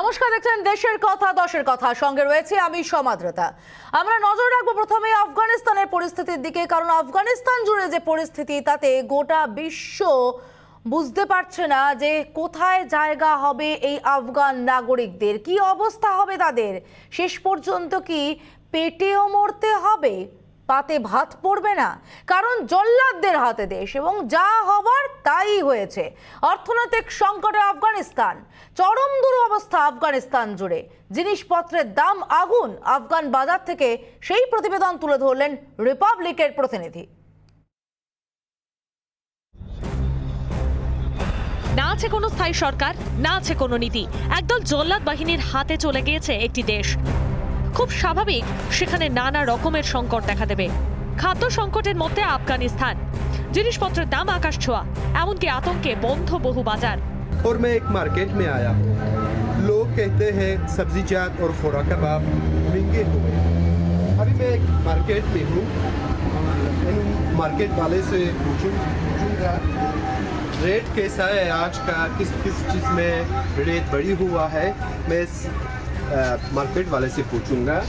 নমস্কার, দেখছেন দেশের কথা দশের কথা, সঙ্গে রয়েছে আমি সমাদ্রতা। আমরা নজর রাখবো প্রথমে আফগানিস্তানের পরিস্থিতির দিকে, কারণ আফগানিস্তান জুড়ে যে পরিস্থিতি তাতে গোটা বিশ্ব বুঝতে পারছে না যে কোথায় জায়গা হবে এই আফগান নাগরিকদের, কি অবস্থা হবে তাদের। শেষ পর্যন্ত কি পেটেও মরতে হবে, পাতে ভাত পড়বে না? কারণ জল্লাদদের হাতে দেশ এবং যা হবার তাই হয়েছে। অর্থনৈতিক সংকটে আফগানিস্তান, চরম দুরবস্থা আফগানিস্তান জুড়ে, জিনিসপত্রের দাম আগুন আফগান বাজার থেকে। সেই প্রতিবেদন তুলে ধরলেন রিপাবলিকের প্রতিনিধি। না আছে কোনো স্থায়ী সরকার, না আছে কোনো নীতি। একদল জল্লাদ বাহিনীর হাতে চলে গিয়েছে একটি দেশ। খুব স্বাভাবিক সেখানে নানা রকমের সংকট দেখা দেবে। খাদ্য সংকটের মধ্যে আফগানিস্তান, জিনিসপত্রের দাম আকাশ ছোঁয়া, এমনকি আতঙ্কে বন্ধ বহু বাজার। और मैं एक मार्केट में आया हूँ। लोग कहते हैं सब्जीजात और खोरा कबाब महंगे हुए। अभी मैं एक मार्केट में हूँ, मार्केट वाले से पूछूंगा रेट कैसा है आज का, किस किस चीज़ में रेट बढ़ी हुआ है। मैं मार्केट वाले से पूछूंगा।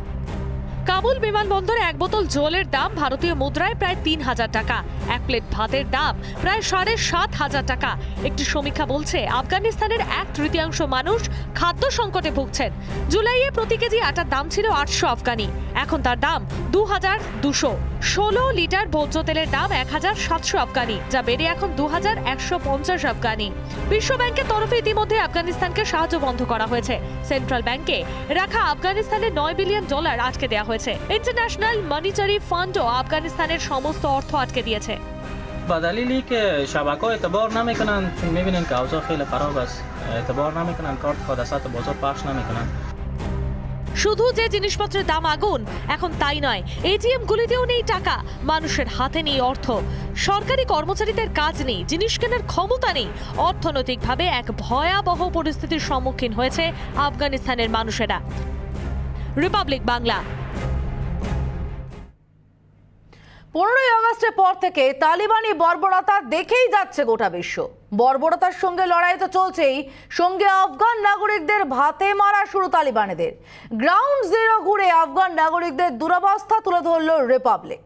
কাবুল বিমানবন্দরে এক বোতল জলের দাম ভারতীয় মুদ্রায় প্রায় ৩,০০০ টাকা, এক প্লেট ভাতের দাম প্রায় ৭,৫০০ টাকা। একটি সমীক্ষা বলছে আফগানিস্তানের ১/৩ মানুষ খাদ্য সংকটে ভুগছেন। জুলাইয়ে প্রতি কেজি আটার দাম ছিল ৮০০ আফগানি, এখন তার দাম ২,২০০। ১৬ লিটার ভোজ্য তেলের দাম ১,৭০০ আফগানি, যা বেড়ে এখন ২,১৫০ আফগানি। বিশ্ব ব্যাংকের তরফে ইতিমধ্যে আফগানিস্তানকে সাহায্য বন্ধ করা হয়েছে। সেন্ট্রাল ব্যাংকে রাখা আফগানিস্তানের $৯ বিলিয়ন আটকে দেওয়া হয়েছে। ইন্টারন্যাশনাল মনিটারি ফান্ডও আফগানিস্তানের সমস্ত অর্থ আটকে দিয়েছে। بدلیلی که شبکه‌ها اعتبار نمیکنن، چون میبینن که اوضاع خیلی خراب است، اعتبار نمیکنن، کارت حادثات بازار پخش نمیکنن। শুধু যে জিনিসপত্রের দাম আগুন, এখন তাই নয়, এটিএম গুলিতেও নেই টাকা, মানুষের হাতে নেই অর্থ, সরকারি কর্মচারীদের কাজ নেই, জিনিস কেনার ক্ষমতা নেই। অর্থনৈতিকভাবে এক ভয়াবহ পরিস্থিতির সম্মুখীন হয়েছে আফগানিস্তানের মানুষেরা। রিপাবলিক বাংলা। 15ই আগস্টের পর থেকে তালিবানি বর্বরতা দেখেই যাচ্ছে গোটা বিশ্ব। বর্বরতার সঙ্গে লড়াই তো চলছেই, সঙ্গে আফগান নাগরিকদের ভাতে মারা শুরু তালিবানিদের। গ্রাউন্ড জিরো ঘুরে আফগান নাগরিকদের দুরবস্থা তুলে ধরল Republic.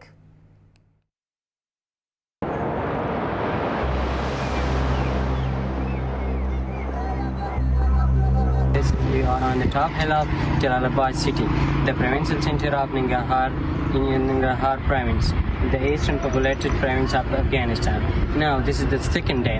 We are on the top hill of Jalalabad city, the provincial center of Nangarhar in Nangarhar province, the eastern populated province of Afghanistan. Now, this is the second day.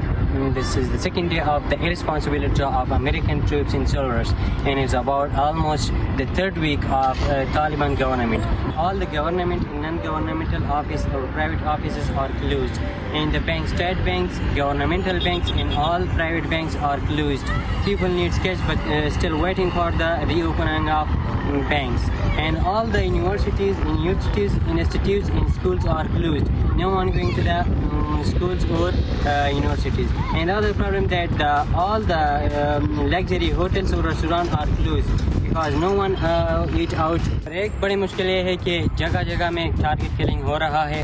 This is the second day of the irresponsibility of American troops in Solars, and it's about almost the third week of Taliban government. All the government and non-governmental office or private offices are closed, and the banks, state banks, governmental banks, and all private banks are closed. People need cash, but still waiting for the reopening of banks. And all the universities, institutes, and schools are closed. No one going to the schools or universities. And other problem that all the luxury hotels or restaurants are closed because no one eat out. एक बड़ी मुश्किल ये है कि जगह जगह में target killing हो रहा है।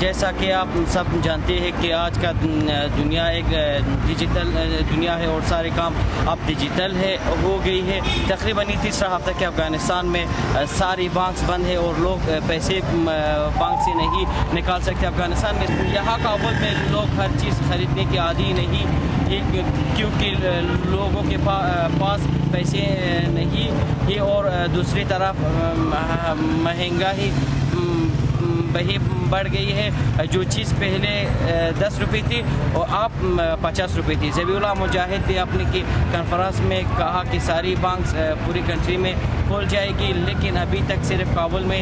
जैसा कि आप सब जानते हैं कि आज का दुनिया एक डिजिटल दुनिया है और सारे काम अब डिजिटल है हो गई है। तकरीबन तीसरा हफ्ता के अफ़गानिस्तान में सारी बैंक्स बंद है और लोग पैसे बैंक से नहीं निकाल सकते। अफ़गानिस्तान में यहाँ काबुल में लोग हर चीज़ खरीदने के आदी नहीं, क्योंकि लोगों के पास पैसे नहीं है और दूसरी तरफ महंगाई वही बढ़ गई है। जो चीज़ पहले 10 रुपये थी और अब 50 रुपये थी। ज़बीउल्लाह मुजाहिद भी अपने की कॉन्फ्रेंस में कहा कि सारी बैंक्स पूरी कंट्री में खोल जाएगी, लेकिन अभी तक सिर्फ काबुल में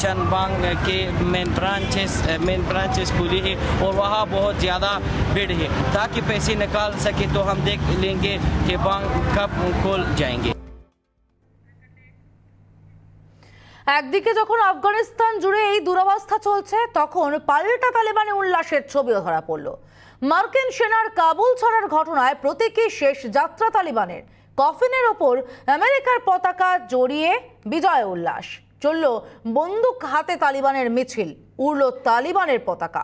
चंद बैंक के मेन ब्रांचेस खुली है और वहाँ बहुत ज़्यादा भीड़ है। ताकि पैसे निकाल सके तो हम देख लेंगे कि बैंक कब खोल जाएंगे। একদিকে যখন আফগানিস্তান জুড়ে এই দুরবস্থা চলছে, তখন পাল্টা তালিবানি উল্লাসের ছবিও ধরা পড়ল। মার্কিন সেনার কাবুল ছাড়ার ঘটনায় প্রতীকী শেষ যাত্রা তালিবানের। কফিনের ওপর আমেরিকার পতাকা জড়িয়ে বিজয় উল্লাস। চলল বন্দুক হাতে তালিবানের মিছিল, উড়ল তালিবানের পতাকা।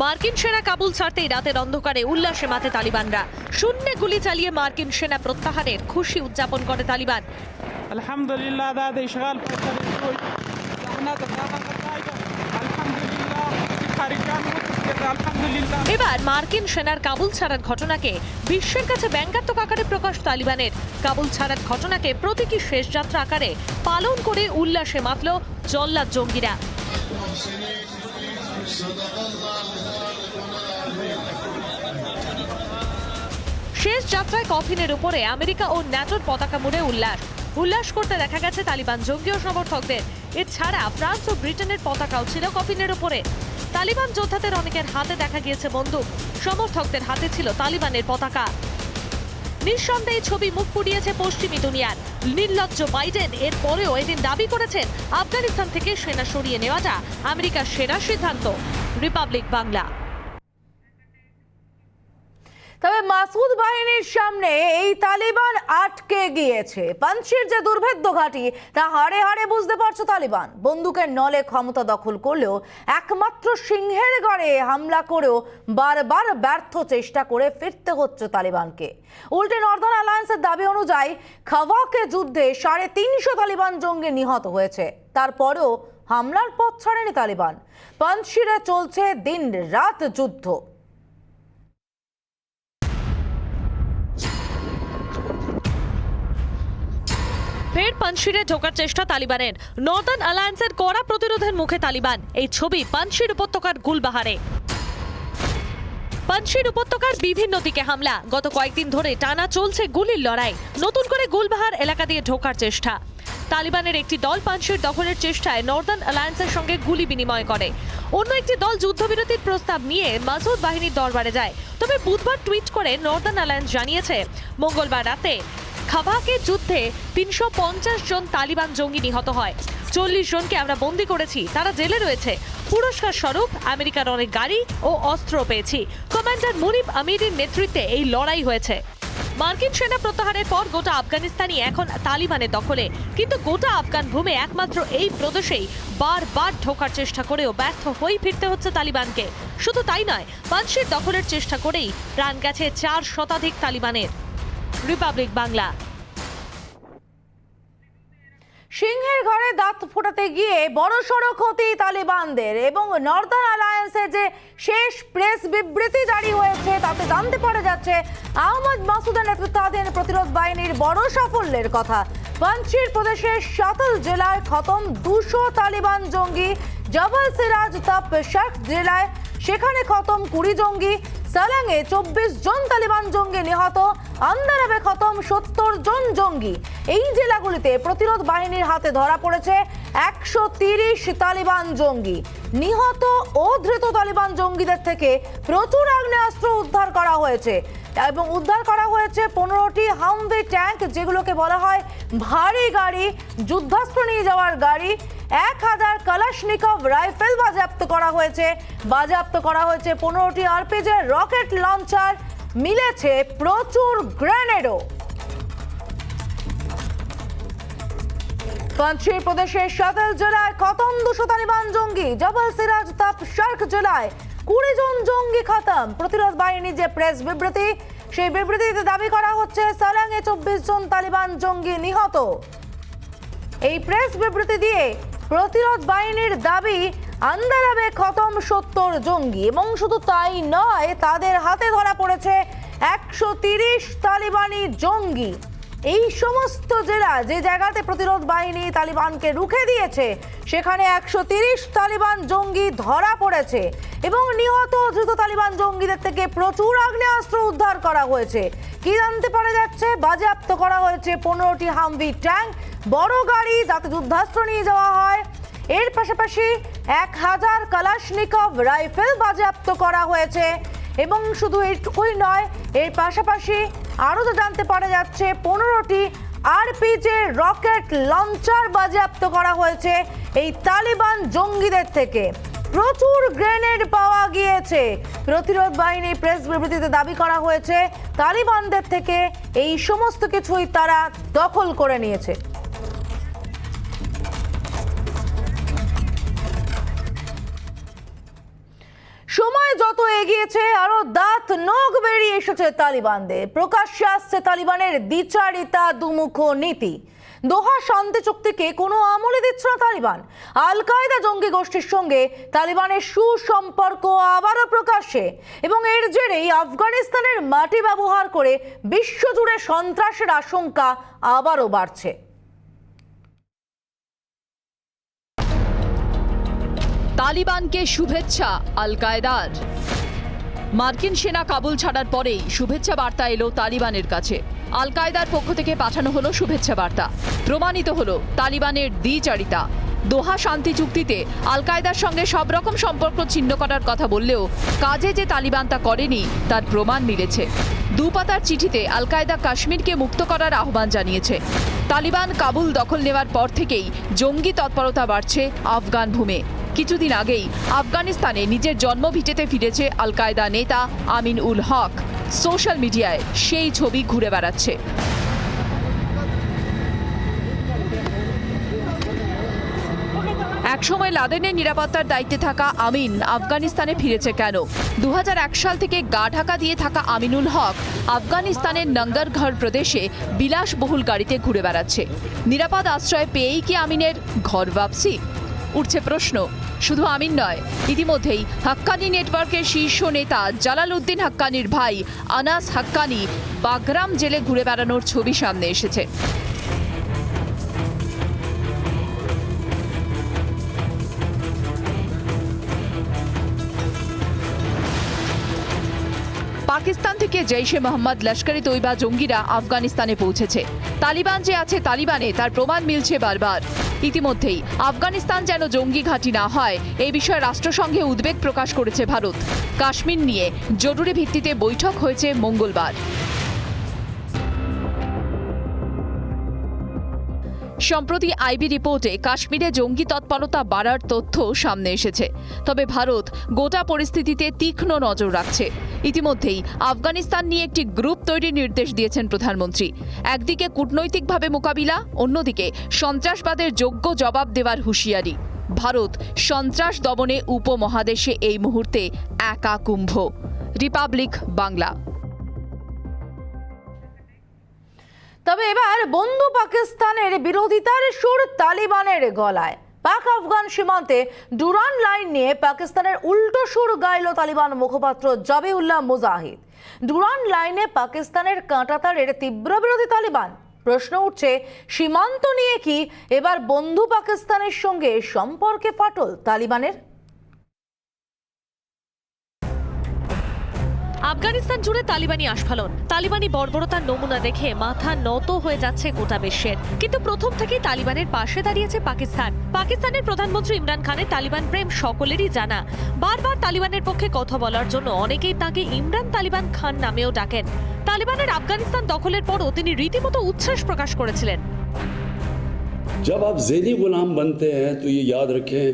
মার্কিন সেনা কাবুল ছাড়তেই রাতের অন্ধকারে উল্লাসে মাতে তালিবানরা। শূন্যে গুলি চালিয়ে মার্কিন সেনা প্রত্যাহারের খুশি উদযাপন করে তালিবান। আলহামদুলিল্লাহ দাদা ইশগাল এবার মার্কিন সেনার কাবুল ছাড়ার ঘটনাকে বিশ্বের কাছে ব্যঙ্গাত্মক আকারে প্রকাশ তালিবানের। কাবুল ছাড়ার ঘটনাকে প্রতীকী শেষ যাত্রা আকারে পালন করে উল্লাসে মাতল জল্লাদ জঙ্গিরা। শেষ যাত্রায় কফিনের উপরে আমেরিকা ও ন্যাটোর পতাকা মুড়ে উল্লাস করতে দেখা গেছে তালিবান জঙ্গি ও সমর্থকদের। এছাড়া ফ্রান্স ও ব্রিটেনের পতাকাও ছিল কফিনের উপরে। তালিবান যোদ্ধাদের অনেকের হাতে দেখা গিয়েছে বন্দুক, সমর্থকদের হাতে ছিল তালিবানের পতাকা। নিঃসন্দেহে ছবি মুখ পুড়িয়েছে পশ্চিমী দুনিয়ার। নির্লজ্জ বাইডেন এর পরেও এদিন দাবি করেছেন আফগানিস্তান থেকে সেনা সরিয়ে নেওয়াটা আমেরিকার সেরা সিদ্ধান্ত। রিপাবলিক বাংলা। তবে মাসুদ বাহিনীর সামনে এই তালিবান আটকে গিয়েছে। পাঞ্চির যে দুর্ভেদ্য ঘাঁটি তা হাড়ে হাড়ে বুঝতে পারছে তালিবান। বন্দুকের নলে ক্ষমতা দখল করলেও একমাত্র সিংহের গড়ে হামলা করেও বারবার ব্যর্থ চেষ্টা করে ফিরতে হচ্ছে তালিবানকে। উল্টে নর্দার্ন অ্যালায়েন্সের দাবি অনুযায়ী খাওয়াকে যুদ্ধে 350 তালিবান জঙ্গি নিহত হয়েছে। তারপরেও হামলার পথ ছাড়েনি তালিবান। পাঞ্চিরে চলছে দিন রাত যুদ্ধ। ফের পাঞ্চিরে ঢোকার চেষ্টা তালিবানের। নর্দার্ন অ্যালায়েন্সের কড়া প্রতিরোধের মুখে তালিবান। এই ছবি পাঞ্চির উপত্যকার গুলবাহারে। পাঞ্চির উপত্যকার বিভিন্ন দিকে হামলা। গত কয়েকদিন ধরে টানা চলছে গুলির লড়াই। নতুন করে গুলবাহার এলাকা দিয়ে ঢোকার চেষ্টা। তালিবানের একটি দল পাঞ্চির দখলের চেষ্টায় নর্দার্ন অ্যালায়েন্সের সঙ্গে গুলি বিনিময় করে। অন্য একটি দল যুদ্ধবিরতির প্রস্তাব নিয়ে মাসুদ বাহিনীর দরবারে যায়। তবে বুধবার টুইট করে নর্দার্ন অ্যালায়েন্স জানিয়েছে মঙ্গলবার রাতে খাবাকে যুদ্ধে 350 জন তালিবান জঙ্গি নিহত হয়। 40 জনকে আমরা বন্দী করেছি, তারা জেলে রয়েছে। পুরস্কার স্বরূপ আমেরিকার অনেক গাড়ি ও অস্ত্র পেয়েছি। কমান্ডার মুনিব আমিরের নেতৃত্বে এই লড়াই হয়েছে। মার্কিন সেনা প্রত্যাহারের পর গোটা আফগানিস্তানই এখন তালিবানের দখলে। কিন্তু গোটা আফগান ভূমি একমাত্র এই প্রদেশেই বারবার ঢোকার চেষ্টা করেও ব্যর্থ হয়ে ফিরতে হচ্ছে তালিবানকে। শুধু তাই নয়, পাঞ্চির দখলের চেষ্টা করেই প্রাণ গেছে 4 শতাধিক তালিবানের। রিপাবলিক বাংলা। সিংহের ঘরে দাঁত ফোটাতে গিয়ে বড়সড় ক্ষতি তালিবানদের। এবং নর্দার্ন অ্যালায়েন্সের যে শেষ প্রেস বিবৃতি জারি হয়েছে তাতে জানতে পারা যাচ্ছে আহমদ মাসুদের নেতৃত্বাধীন প্রতিরোধ বাহিনীর বড় সাফল্যের কথা। পাঞ্চির প্রদেশের শাতল জেলায় খতম 200 তালিবান জঙ্গি। জবল সিরাজ তাপ শার্ক জেলায় সেখানে খতম 20 জঙ্গি। সালাঙে 24 জন তালিবান জঙ্গি নিহত। আন্দারাবে খতম 70 জন জঙ্গি। এই জেলাগুলিতে প্রতিরোধ বাহিনীর হাতে ধরা পড়েছে 130 তালিবান জঙ্গি। নিহত ও ধৃত তালিবান জঙ্গিদের থেকে প্রচুর আগ্নেয়াস্ত্র উদ্ধার করা হয়েছে এবং উদ্ধার করা হয়েছে 15টি হামভি ট্যাঙ্ক, যেগুলোকে বলা হয় ভারী গাড়ি, যুদ্ধাস্ত্র নিয়ে যাওয়ার গাড়ি। 1000 কালাশনিকভ রাইফেল বাজেয়াপ্ত করা হয়েছে। 15টি আরপিজি রকেট লঞ্চার, মিলেছে প্রচুর গ্রেনেডও। পাঞ্চির প্রদেশের শাতল জেলায় খতম 200 তালিবান জঙ্গি। জবল সিরাজ তাপ শার্ক জেলায় 20 জন জঙ্গি খতম। প্রতিরোধ বাহিনীর যে প্রেস বিবৃতি, সেই বিবৃতিতে দাবি করা হচ্ছে সালাঙে 24 জন তালিবান জঙ্গি নিহত। এই প্রেস বিবৃতি দিয়ে প্রতিরোধ বাহিনীর দাবি আন্দারাবে খতম 70 জঙ্গি। এবং শুধু তাই নয়, তাদের হাতে ধরা পড়েছে 130 তালিবানি জঙ্গি। এই সমস্ত জেলা, যে জায়গাতে প্রতিরোধ বাহিনী তালিবানকে রুখে দিয়েছে, সেখানে 130 তালিবান জঙ্গি ধরা পড়েছে। এবং নিহত ধৃত তালিবান জঙ্গিদের থেকে প্রচুর আগ্নেয়াস্ত্র উদ্ধার করা হয়েছে। কি জানতে পারা যাচ্ছে? বাজেয়াপ্ত করা হয়েছে 15টি হামভি ট্যাঙ্ক, বড় গাড়ি যাতে যুদ্ধাস্ত্র নিয়ে যাওয়া হয়। এর পাশাপাশি 1000 কালাশনিকভ রাইফেল বাজেয়াপ্ত করা হয়েছে। এবং শুধু এইটুকুই নয়, এর পাশাপাশি আরও তো জানতে পারা যাচ্ছে 15টি আরপিজি রকেট লঞ্চার বাজেয়াপ্ত করা হয়েছে এই তালিবান জঙ্গিদের থেকে। প্রচুর গ্রেনেড পাওয়া গিয়েছে। প্রতিরোধ বাহিনী প্রেস বিবৃতিতে দাবি করা হয়েছে তালিবানদের থেকে এই সমস্ত কিছুই তারা দখল করে নিয়েছে। সময় যত এগিয়েছে আরো দাঁত নখ বেরিয়ে এসেছে তালিবানদের। প্রকাশ্যে আসছে তালিবানের দ্বিচারিতা দুমুখ নীতি। দোহা শান্তি চুক্তিকে কোনো আমলে দিচ্ছে না তালিবান। আল কায়দা জঙ্গি গোষ্ঠীর সঙ্গে তালিবানের সুসম্পর্ক আবারও প্রকাশ্যে, এবং এর জেরেই আফগানিস্তানের মাটি ব্যবহার করে বিশ্বজুড়ে সন্ত্রাসের আশঙ্কা আবারও বাড়ছে। তালিবানকে শুভেচ্ছা আল কায়দার। মার্কিন সেনা কাবুল ছাড়ার পরেই শুভেচ্ছা বার্তা এলো তালিবানের কাছে। আল কায়দার পক্ষ থেকে পাঠানো হলো শুভেচ্ছা বার্তা। প্রমাণিত হলো তালিবানের দ্বিচারিতা। দোহা শান্তি চুক্তিতে আল কায়দার সঙ্গে সব রকম সম্পর্ক ছিন্ন করার কথা বললেও কাজে যে তালিবান তা করেনি তার প্রমাণ মিলেছে। দুপাতার চিঠিতে আল কায়দা কাশ্মীরকে মুক্ত করার আহ্বান জানিয়েছে। তালিবান কাবুল দখল নেওয়ার পর থেকেই জঙ্গি তৎপরতা বাড়ছে আফগান ভূমে। কিছুদিন আগেই আফগানিস্তানে নিজের জন্মভিটেতে ফিরেছে আল কায়দা নেতা আমিন উল হক। সোশ্যাল মিডিয়ায় সেই ছবি ঘুরে বেড়াচ্ছে। একসময় লাদেনের নিরাপত্তার দায়িত্বে থাকা আমিন আফগানিস্তানে ফিরেছে কেন? 2001 সাল থেকে গা ঢাকা দিয়ে থাকা আমিনুল হক আফগানিস্তানের নঙ্গরঘর প্রদেশে বিলাসবহুল গাড়িতে ঘুরে বেড়াচ্ছে। নিরাপদ আশ্রয় পেয়েই কি আমিনের ঘর বাপসি? উঠছে প্রশ্ন। শুধু আমিন নয়, ইতিমধ্যেই হাক্কানি নেটওয়ার্কের শীর্ষ নেতা জালালউদ্দিন হাক্কানির ভাই আনাস হাক্কানি বাগরাম জেলে ঘুরে বেড়ানোর ছবি সামনে এসেছে। পাকিস্তান থেকে জৈশে মোহাম্মদ লস্করে তৈবা জঙ্গিরা আফগানিস্তানে পৌঁছেছে। তালিবান যে আছে তালিবানে তার প্রমাণ মিলছে বারবার। ইতিমধ্যেই আফগানিস্তান যেন জঙ্গি ঘাঁটি না হয় এই বিষয়ে রাষ্ট্রসংঘে উদ্বেগ প্রকাশ করেছে ভারত। কাশ্মীর নিয়ে জরুরি ভিত্তিতে বৈঠক হয়েছে মঙ্গলবার। সম্প্রতি আইবি রিপোর্টে কাশ্মীরে জঙ্গি তৎপরতা বাড়ার তথ্য সামনে এসেছে। তবে ভারত গোটা পরিস্থিতিতে তীক্ষ্ণ নজর রাখছে। ইতিমধ্যেই আফগানিস্তান নিয়ে একটি গ্রুপ তৈরির নির্দেশ দিয়েছেন প্রধানমন্ত্রী। একদিকে কূটনৈতিকভাবে মোকাবিলা, অন্যদিকে সন্ত্রাসবাদের যোগ্য জবাব দেওয়ার হুঁশিয়ারি। ভারত সন্ত্রাস দমনে উপমহাদেশে এই মুহূর্তে একা কুম্ভ। রিপাবলিক বাংলা। তবে এবার বন্ধু পাকিস্তানের বিরোধিতার সুর তালিবানের গলায়। পাক আফগান সীমান্তে ডুরান লাইন নিয়ে পাকিস্তানের উল্টো সুর গাইল তালিবান মুখপাত্র জাবিউল্লাহ মুজাহিদ। ডুরান লাইনে পাকিস্তানের কাঁটাতারের তীব্র বিরোধী তালিবান। প্রশ্ন উঠছে, সীমান্ত নিয়ে কি এবার বন্ধু পাকিস্তানের সঙ্গে সম্পর্কে ফাটল তালিবানের? আফগানিস্তান জুড়ে তালিবানি আস্ফালন, তালিবানি বর্বরতার নমুনা দেখে মাথা নত হয়ে যাচ্ছে গোটা বিশ্বের। কিন্তু প্রথম থেকেই তালিবানের পাশে দাঁড়িয়েছে পাকিস্তান। পাকিস্তানের প্রধানমন্ত্রী ইমরান খানের তালিবান প্রেম সকলেরই জানা। বারবার তালিবানের পক্ষে কথা বলার জন্য অনেকেই তাকে ইমরান তালিবান খান নামেও ডাকেন। তালিবানের আফগানিস্তান দখলের পরও তিনি রীতিমতো উচ্ছ্বাস প্রকাশ করেছিলেন। जब आप ज़हनी गुलाम बनते हैं तो ये याद रखें,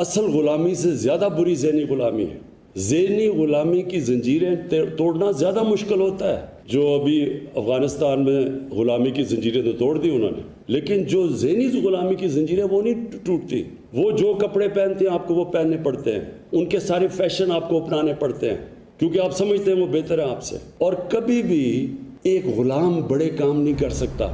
असल गुलामी से ज़्यादा बुरी ज़हनी गुलामी है। ज़हनी गुलामी की जंजीरें तोड़ना ज़्यादा मुश्किल होता है। जो अभी अफ़गानिस्तान में गुलामी की जंजीरें तो तोड़ दी उन्होंने, लेकिन जो ज़हनी गुलामी की जंजीरें वो नहीं टूटती। वो जो कपड़े पहनते हैं आपको वो पहनने पड़ते हैं, उनके सारे फैशन आपको अपनाने पड़ते हैं, क्योंकि आप समझते हैं वो बेहतर है आपसे। और कभी भी एक गुलाम बड़े काम नहीं कर सकता।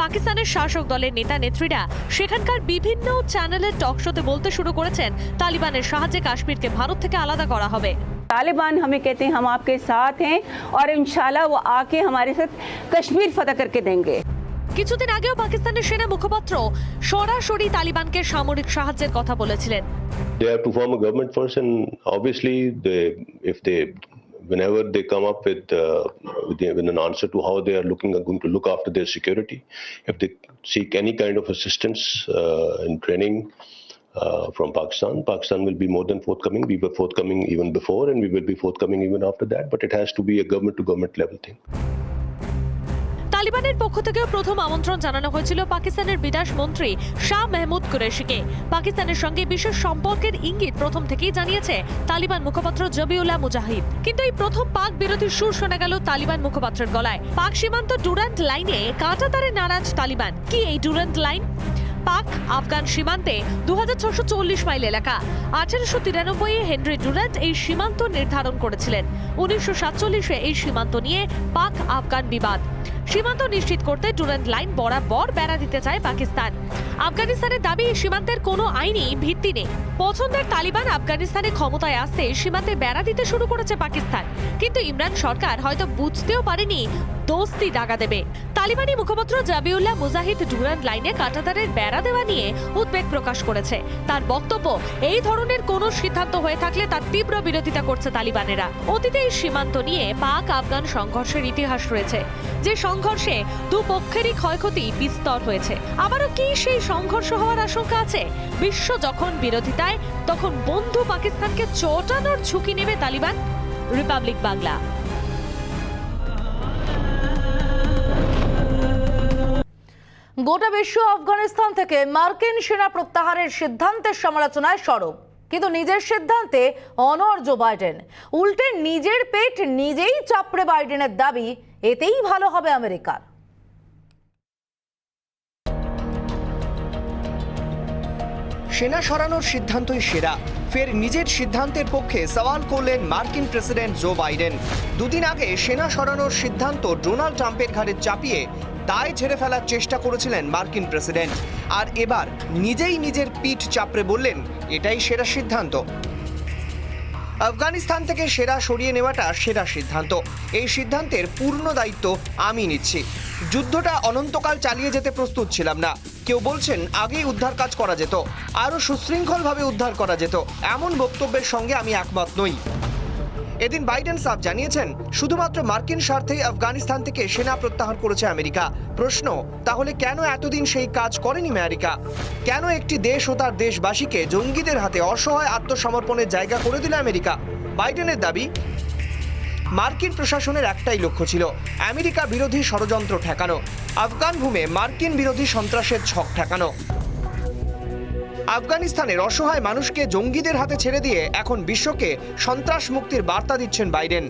পাকিস্তানের শাসক দলের নেতা নেত্রীরা সেখানকার বিভিন্ন চ্যানেলের টক শোতে বলতে শুরু করেছেন তালিবানের সাহায্যে কাশ্মীরকে ভারত থেকে আলাদা করা হবে। तालिबान हमें कहते हैं हम आपके साथ हैं और इंशाल्लाह वो आके हमारे साथ कश्मीर फतह करके देंगे। কিছুদিন আগেও পাকিস্তানের সেনা মুখপাত্র সরাসরি তালিবানকে সামরিক সাহায্যের কথা বলেছিলেন। They have to form a government first, and obviously whenever they come up with an answer to how they are going to look after their security, if they seek any kind of assistance in training from Pakistan will be more than forthcoming. We were forthcoming even before, and we will be forthcoming even after that, but it has to be a government to government level thing. তালিবানের পক্ষ থেকেও প্রথম আমন্ত্রণ জানানো হয়েছিল পাকিস্তানের বিদেশ মন্ত্রী শাহ মেহমুদ কুরেশিকে। পাকিস্তানের সঙ্গে বিশেষ সম্পর্কের ইঙ্গিত প্রথম থেকেই জানিয়েছে তালিবান মুখপাত্র জবিউল্লাহ মুজাহিদ। কিন্তু এই প্রথম পাক বিরোধী সুর শোনা গেল তালিবান মুখপাত্রের গলায়। পাক সীমান্ত ডুরান্ট লাইনে কাঁটাতারে নারাজ তালিবান। কি এই ডুরান্ট লাইন? পাক আফগান সীমান্তে 2640 মাইল এলাকা। 1893 হেনরি ডুরান্ট এই সীমান্ত নির্ধারণ করেছিলেন। 1947 এই সীমান্ত নিয়ে পাক আফগান বিবাদ। সীমান্ত নিশ্চিত করতে ডুরান্ট লাইন বরাবর বেড়া দিতে চায় পাকিস্তান। আফগানিস্তানের দাবি সীমান্তের কোনো আইনি ভিত্তি নেই। পছন্দের তালিবান আফগানিস্তানে ক্ষমতায় আসতে সীমান্তে বেড়া দিতে শুরু করেছে পাকিস্তান। কিন্তু ইমরান সরকার হয়তো বুঝতেও পারেনি দোস্তি দাগা দেবে। তালিবানি মুখপাত্র জবিউল্লাহ মুজাহিদ ডুরান্ট লাইনে কাঁটাতারের বেড়া দেওয়া নিয়ে উদ্বেগ প্রকাশ করেছে। তার বক্তব্য, এই ধরনের কোনো সিদ্ধান্ত হয়ে থাকলে তার তীব্র বিরোধিতা করছে তালিবানেরা। অতীতে এই সীমান্ত নিয়ে পাক আফগান সংঘর্ষের ইতিহাস রয়েছে, যে সংঘর্ষে দুপক্ষেরই ক্ষয়ক্ষতি বিস্তর হয়েছে। আবারও কি সেই সংঘর্ষ হওয়ার আশঙ্কা আছে? বিশ্ব যখন বিরোধিতায়, তখন বন্ধু পাকিস্তানকে চটানোর ঝুঁকি নেবে তালিবান? রিপাবলিক বাংলা। গোটা বিশ্ব আফগানিস্তান থেকে মার্কিন সেনা প্রত্যাহারের সিদ্ধান্তের সমালোচনায় সরব, কিন্তু নিজের সিদ্ধান্তে অনড় জো বাইডেন। উল্টে নিজের পেট নিজেই চাপড়ে বাইডেনের দাবি, এতেই ভালো হবে আমেরিকার। সেনা সরানোর সিদ্ধান্তই সেরা, ফের নিজের সিদ্ধান্তের পক্ষে সওয়াল করলেন মার্কিন প্রেসিডেন্ট জো বাইডেন। দুদিন আগে সেনা সরানোর সিদ্ধান্ত ডোনাল্ড ট্রাম্পের ঘাড়ে চাপিয়ে দায় ঝেড়ে ফেলার চেষ্টা করেছিলেন মার্কিন প্রেসিডেন্ট। আর এবার নিজেই নিজের পিঠ চাপড়ে বললেন এটাই সেরা সিদ্ধান্ত। আফগানিস্তান থেকে সেনা সরিয়ে নেওয়াটা সেরা সিদ্ধান্ত। এই সিদ্ধান্তের পূর্ণ দায়িত্ব আমি নিচ্ছি। যুদ্ধটা অনন্তকাল চালিয়ে যেতে প্রস্তুত ছিলাম না। কেউ বলছেন আগেই উদ্ধার কাজ করা যেত, আরও সুশৃঙ্খলভাবে উদ্ধার করা যেত। এমন বক্তব্যের সঙ্গে আমি একমত নই। এদিন বাইডেন সাফ জানিয়েছেন শুধুমাত্র মার্কিন স্বার্থেই আফগানিস্তান থেকে সেনা প্রত্যাহার করেছে আমেরিকা। প্রশ্ন, তাহলে কেন এতদিন সেই কাজ করেনি আমেরিকা? কেন একটি দেশ ও তার দেশবাসীকে জঙ্গিদের হাতে অসহায় আত্মসমর্পণের জায়গা করে দিল আমেরিকা? বাইডেনের দাবি, মার্কিন প্রশাসনের একটাই লক্ষ্য ছিল আমেরিকা বিরোধী ষড়যন্ত্র ঠেকানো, আফগান ভূমে মার্কিন বিরোধী সন্ত্রাসের ছক ঠেকানো। আফগানিস্তানের অসহায় মানুষকে জঙ্গিদের হাতে ছেড়ে দিয়ে এখন বিশ্বকে সন্ত্রাস মুক্তির বার্তা দিচ্ছেন Biden.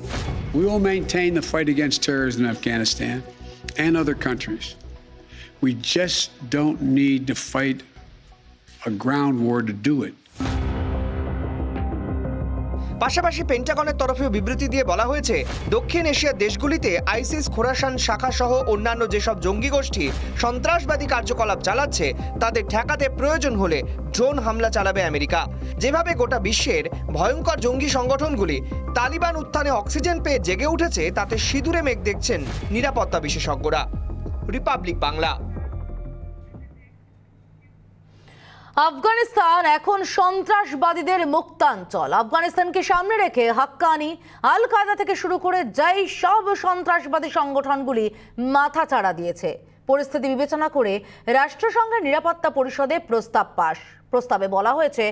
We will maintain the fight against terrorism in Afghanistan and other countries. We just don't need to fight a ground war to do it. পাশাপাশি পেন্টাগনের তরফেও বিবৃতি দিয়ে বলা হয়েছে দক্ষিণ এশিয়ার দেশগুলিতে আইসিস, খোরাসান শাখা সহ অন্যান্য যেসব জঙ্গি গোষ্ঠী সন্ত্রাসবাদী কার্যকলাপ চালাচ্ছে তাদের ঠেকাতে প্রয়োজন হলে ড্রোন হামলা চালাবে আমেরিকা। যেভাবে গোটা বিশ্বের ভয়ঙ্কর জঙ্গি সংগঠনগুলি তালিবান উত্থানে অক্সিজেন পেয়ে জেগে উঠেছে, তাতে সিঁদুরে মেঘ দেখছেন নিরাপত্তা বিশেষজ্ঞরা। রিপাবলিক বাংলা। আফগানিস্তান এখন সন্ত্রাসবাদীদের মুক্তাঞ্চল। আফগানিস্তানকে সামনে রেখে হাক্কানি, আল কায়দা থেকে শুরু করে যেই সব সন্ত্রাসবাদী সংগঠনগুলি মাথাচাড়া দিয়েছে। পরিস্থিতি বিবেচনা করে রাষ্ট্রসংঘের নিরাপত্তা পরিষদে প্রস্তাব পাস। প্রস্তাবে বলা হয়েছে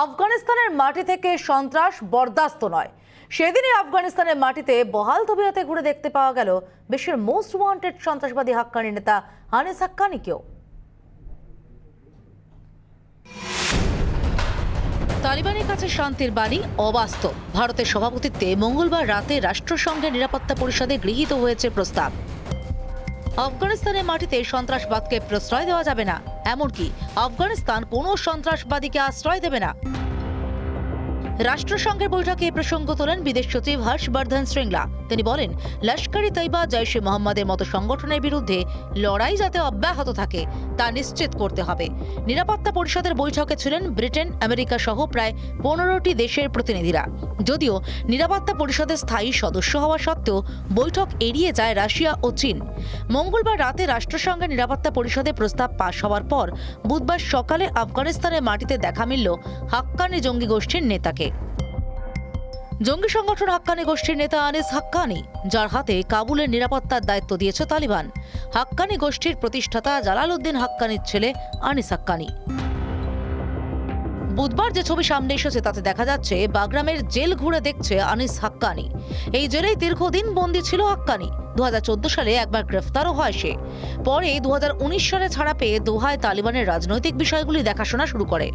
আফগানিস্তানের মাটি থেকে সন্ত্রাস বরদাস্ত নয়। সেদিনই আফগানিস্তানের মাটিতে বহাল তবিয়তে ঘুরে দেখতে পাওয়া গেল বিশ্বের মোস্ট ওয়ান্টেড সন্ত্রাসবাদী হাক্কানি নেতা আনিস হাক্কানিকেও। তালিবানের কাছে শান্তির বাণী অবাস্তব। ভারতের সভাপতিত্বে মঙ্গলবার রাতে রাষ্ট্রসংঘের নিরাপত্তা পরিষদে গৃহীত হয়েছে প্রস্তাব। আফগানিস্তানের মাটিতে সন্ত্রাসবাদকে প্রশ্রয় দেওয়া যাবে না, এমনকি আফগানিস্তান কোনো সন্ত্রাসবাদীকে আশ্রয় দেবে না। রাষ্ট্রসংঘের বৈঠকে এ প্রসঙ্গ তোলেন বিদেশ সচিব হর্ষবর্ধন শ্রিংলা। তিনি বলেন, লস্কর-ই তৈবা, জৈশ-এ মোহাম্মদের মতো সংগঠনের বিরুদ্ধে লড়াই যাতে অব্যাহত থাকে তা নিশ্চিত করতে হবে। নিরাপত্তা পরিষদের বৈঠকে ছিলেন ব্রিটেন, আমেরিকা সহ প্রায় 15টি দেশের প্রতিনিধিরা। যদিও নিরাপত্তা পরিষদের স্থায়ী সদস্য হওয়া সত্ত্বেও বৈঠক এড়িয়ে যায় রাশিয়া ও চীন। মঙ্গলবার রাতে রাষ্ট্রসংঘের নিরাপত্তা পরিষদে প্রস্তাব পাশ হওয়ার পর বুধবার সকালে আফগানিস্তানের মাটিতে দেখা মিলল হাক্কানি জঙ্গি গোষ্ঠীর নেতাকে। জঙ্গি সংগঠন হাক্কানি গোষ্ঠীর নেতা আনিস হাক্কানি, যার হাতে কাবুলের নিরাপত্তার দায়িত্ব দিয়েছে তালিবান। হাক্কানি গোষ্ঠীর প্রতিষ্ঠাতা জালালউদ্দিন হাক্কানির ছেলে আনিস হাক্কানি। বুধবার যে ছবি সামনে এসেছে তাতে দেখা যাচ্ছে বাগরামের জেল ঘুরে দেখছে আনিস হাক্কানি। এই জেলেই দীর্ঘদিন বন্দী ছিল হাক্কানি। 2014 সালে একবার গ্রেফতারও হয় সে। পরে 2019 সালে ছাড়া পেয়ে দোহায় তালিবানের রাজনৈতিক বিষয়গুলি দেখাশোনা শুরু করে।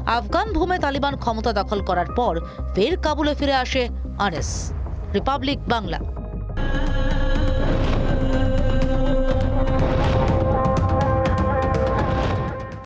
আফগান ভূমে তালিবান ক্ষমতা দখল করার পর ফের কাবুলে ফিরে আসে আনিস। রিপাবলিক বাংলা।